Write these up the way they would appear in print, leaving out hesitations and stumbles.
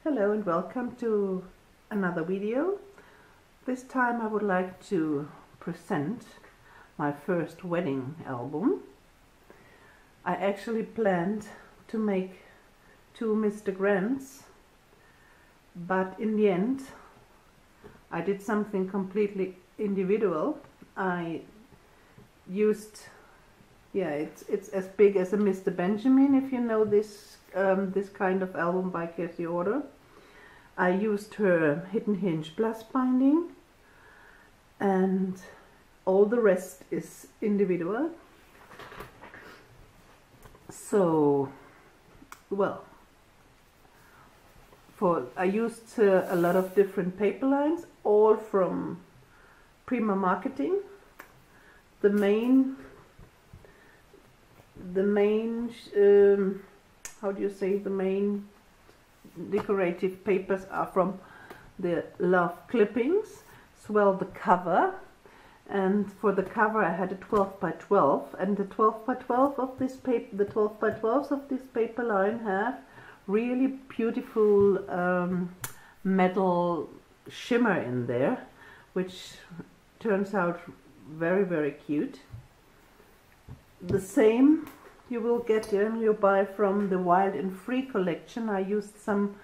Hello and welcome to another video. This time I would like to present my first wedding album. I actually planned to make 2 Mr. Grants, but in the end I did something completely individual. I used, it's as big as a Mr. Benjamin, if you know this this kind of album by Kathy Order. I used her Hidden Hinge Plus binding, and all the rest is individual. So, well, I used a lot of different paper lines, all from Prima Marketing. The main how do you say, the main decorative papers are from the Love clippings, as well the cover. And for the cover I had a 12 by 12, and the 12 by 12 of this paper, the 12 by 12s of this paper line have really beautiful metal shimmer in there, which turns out very, very cute. The same you will get when you buy from the Wild and Free collection. I used some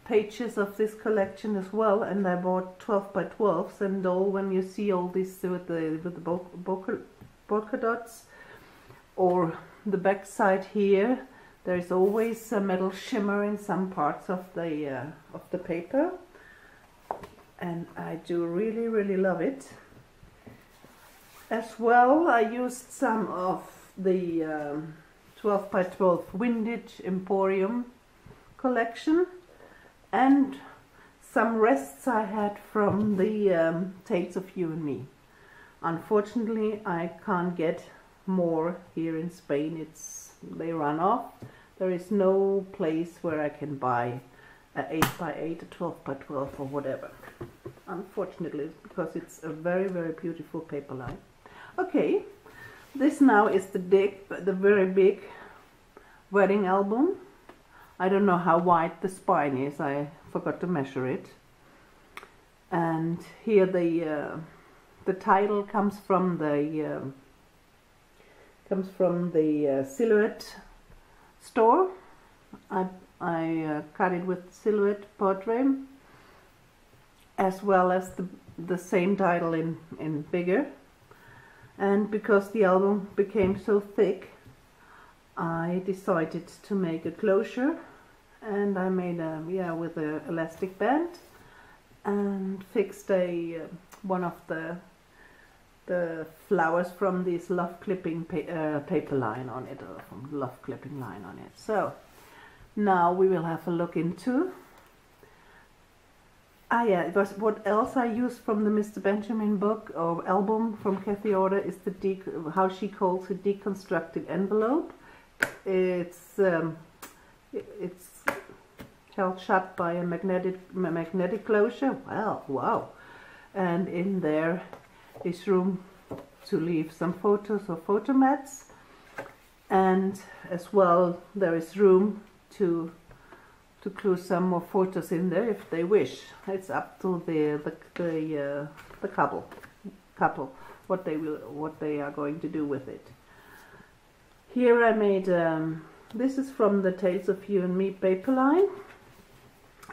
pages of this collection as well, and I bought 12 by 12s, and all when you see all this with the polka dots or the back side here, there is always a metal shimmer in some parts of the paper, and I do really, really love it. As well, I used some of the 12 by 12 Windage Emporium collection, and some rests I had from the Tales of You and Me. Unfortunately, I can't get more here in Spain. They run off. There is no place where I can buy a 8 by 8, a 12 by 12 or whatever. Unfortunately, because it's a very, very beautiful paper line. Okay, this now is the very big wedding album. I don't know how wide the spine is. I forgot to measure it. And here the title comes from the Silhouette store. I cut it with Silhouette portrait, as well as the same title in bigger. And because the album became so thick, I decided to make a closure, and I made with an elastic band, and fixed one of the flowers from this Love clipping paper line on it, or from Love clipping line on it. So now we will have a look into. It was what else I used from the Mr. Benjamin book or album from Kathy Order is how she calls it, deconstructed envelope. It's held shut by a magnetic closure. Well, wow! And in there is room to leave some photos or photo mats, and as well there is room to glue some more photos in there if they wish. It's up to the couple what they are going to do with it. Here I made this is from the Tales of You and Me paper line,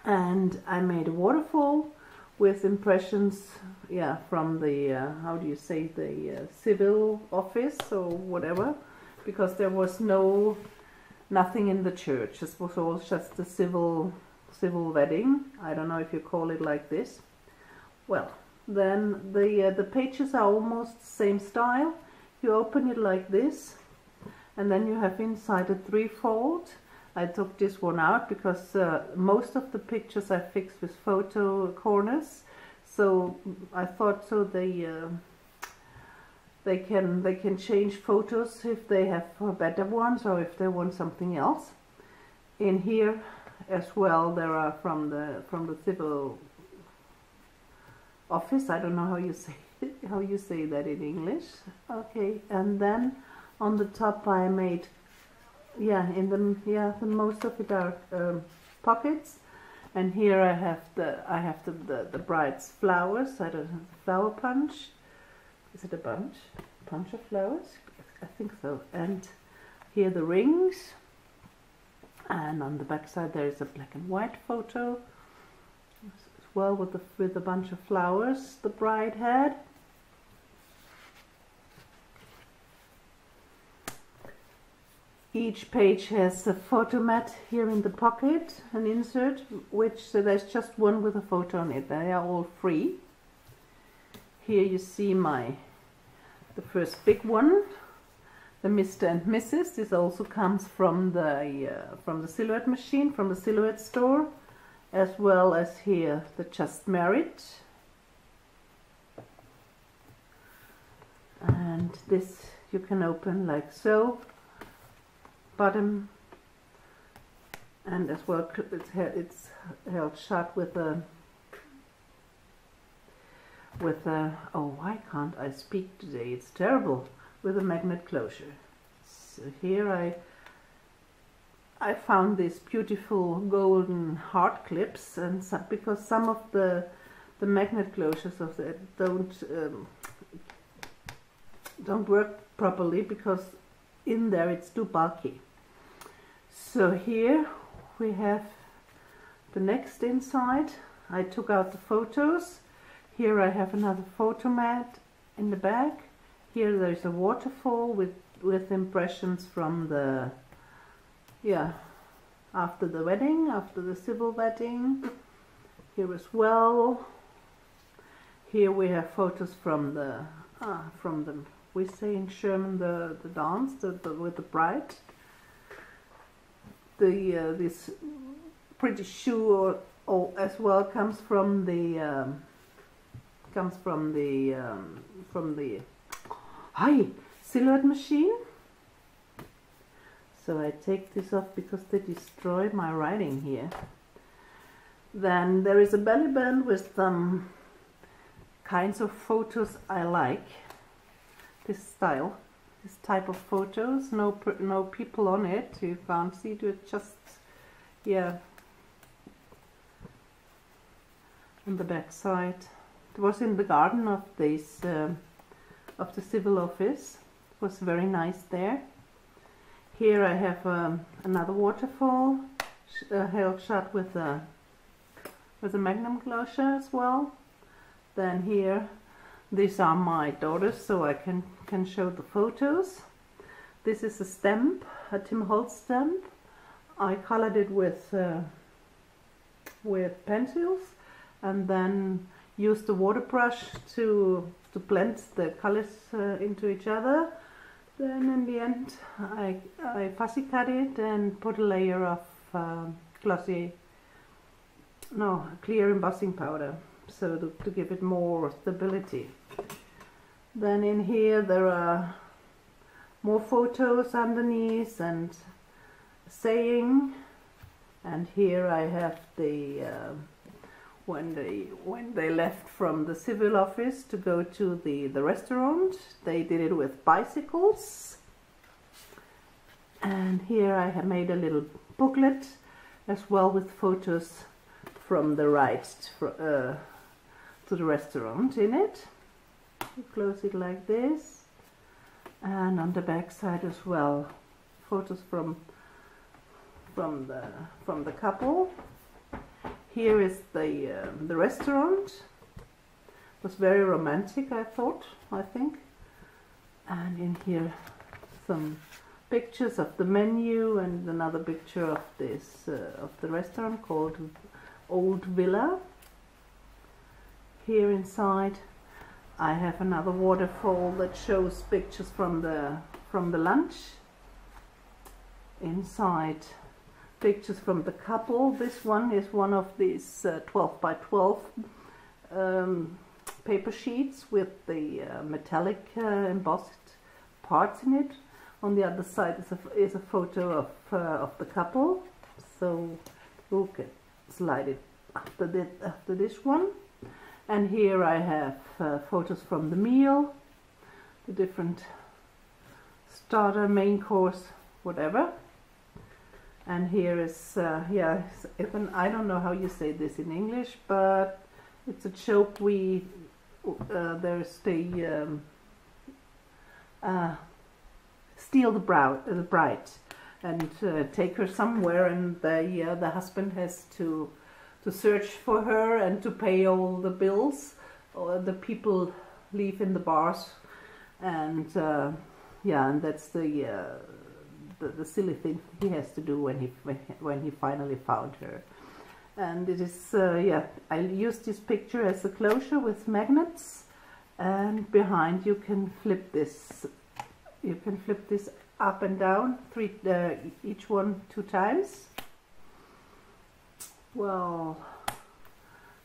and I made a waterfall with impressions from the how do you say, the civil office or whatever, because there was nothing in the church. This was all just a civil wedding. I don't know if you call it like this. Well, then the pages are almost the same style. You open it like this, and then you have inside a 3-fold. I took this one out because most of the pictures I fixed with photo corners, so I thought they can change photos if they have better ones or if they want something else. In here as well there are from the civil office. I don't know how you say that in English. Okay, and then on the top I made the most of it are pockets, And here I have the bride's flowers. I don't know, flower punch. Is it a bunch? Bunch of flowers? I think so. And here the rings. And on the back side there is a black and white photo as well with a bunch of flowers the bride had. Each page has a photo mat here in the pocket, an insert, so there's just one with a photo on it. They are all free. Here you see the first big one, the Mr. and Mrs. This also comes from the silhouette machine, from the silhouette store, as well as here the Just Married. And this you can open like so. Bottom, and as well it's held shut with a oh, why can't I speak today, it's terrible, with a magnet closure. So here I found these beautiful golden heart clips, and because some of the magnet closures of that don't work properly, because in there it's too bulky. So here we have the next inside. I took out the photos. Here I have another photo mat in the back. Here there's a waterfall with impressions from the after the wedding, after the civil wedding. Here as well. Here we have photos from the we say in German the dance with the bride. This pretty shoe as well comes from the silhouette machine. So I take this off because they destroy my writing here. Then there is a belly band with some kinds of photos I like. This style, this type of photos, no people on it, you can't see it, just on the back side. It was in the garden of this of the civil office. It was very nice there. Here I have another waterfall held shut with a magnum closure as well. Then here, these are my daughters, so I can show the photos. This is a stamp, a Tim Holtz stamp. I colored it with pencils, and then used the water brush to blend the colors into each other. Then in the end I fussy cut it and put a layer of clear embossing powder, so to give it more stability. Then in here there are more photos underneath and saying, and here I have the when they left from the civil office to go to the restaurant, they did it with bicycles. And here I have made a little booklet as well with photos from the ride to the restaurant in it. You close it like this, and on the back side as well, photos from the couple. Here is the restaurant. It was very romantic, I think. And in here some pictures of the menu and another picture of this of the restaurant called Old Villa. Here inside I have another waterfall that shows pictures from the lunch. Inside, pictures from the couple. This one is one of these 12 by 12 paper sheets with the metallic embossed parts in it. On the other side is a photo of the couple. So you can slide it after this one. And here I have photos from the meal, the different starter, main course, whatever. And here is, yeah, even, I don't know how you say this in English, but it's a joke. There's the steal the bride and take her somewhere, and the husband has to search for her and to pay all the bills, or the people leave in the bars, and yeah, and that's the silly thing he has to do when he finally found her. And it is yeah, I used this picture as a closure with magnets, and behind you can flip this. You can flip this up and down, each one 2 times. Well,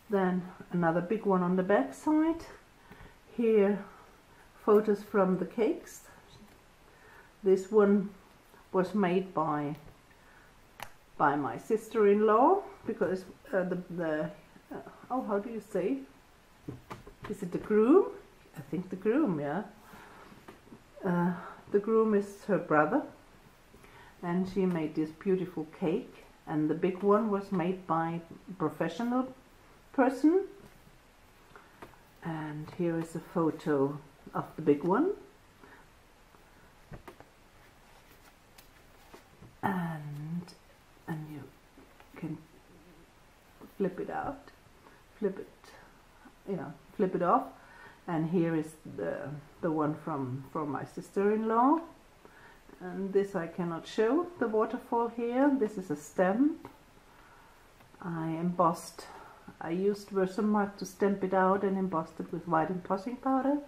then another big one on the back side. Here, photos from the cakes. This one was made by my sister-in-law, because oh, how do you say? Is it the groom? I think the groom, yeah. The groom is her brother, and she made this beautiful cake, and the big one was made by a professional person. And here is a photo of the big one, and you can flip it out, flip it off. And here is the one from my sister-in-law, and this I cannot show, the waterfall here. This is a stamp. I used Versamark to stamp it out and embossed it with white embossing powder.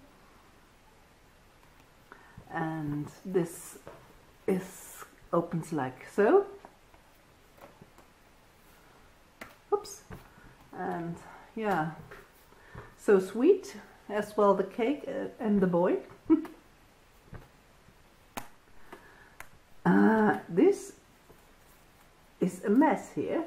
And this opens like so. Oops. And yeah, so sweet. As well, the cake and the boy. This is a mess here.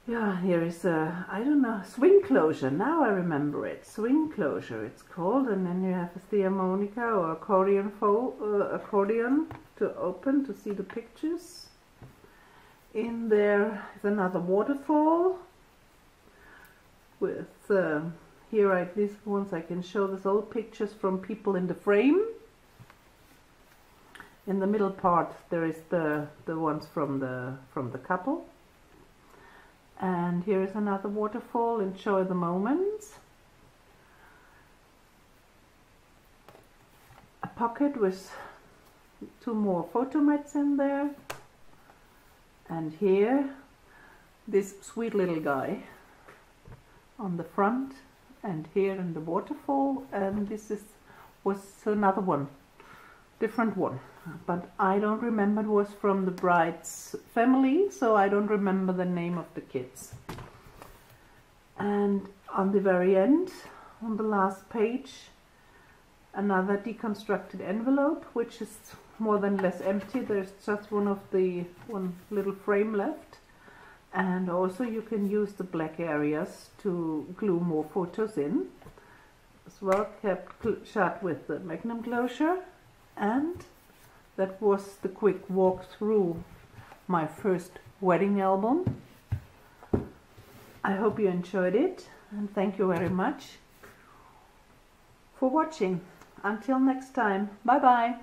Yeah, here is a, I don't know, swing closure. Now I remember it. Swing closure it's called, and then you have a thearmonica or accordion to open to see the pictures. In there is another waterfall. With here, these ones I can show. There's all pictures from people in the frame. In the middle part there is the ones from the couple. And here is another waterfall. Enjoy the moments. A pocket with 2 more photo mats in there. And here, this sweet little guy on the front, and here in the waterfall, and this was another one, different one, but I don't remember. It was from the bride's family, so I don't remember the name of the kids. And on the very end, on the last page, another deconstructed envelope, which is more than less empty. There's just one little frame left. And also you can use the black areas to glue more photos in. As well, kept shut with the magnum closure. And that was the quick walk through my first wedding album. I hope you enjoyed it, and thank you very much for watching. Until next time, bye bye.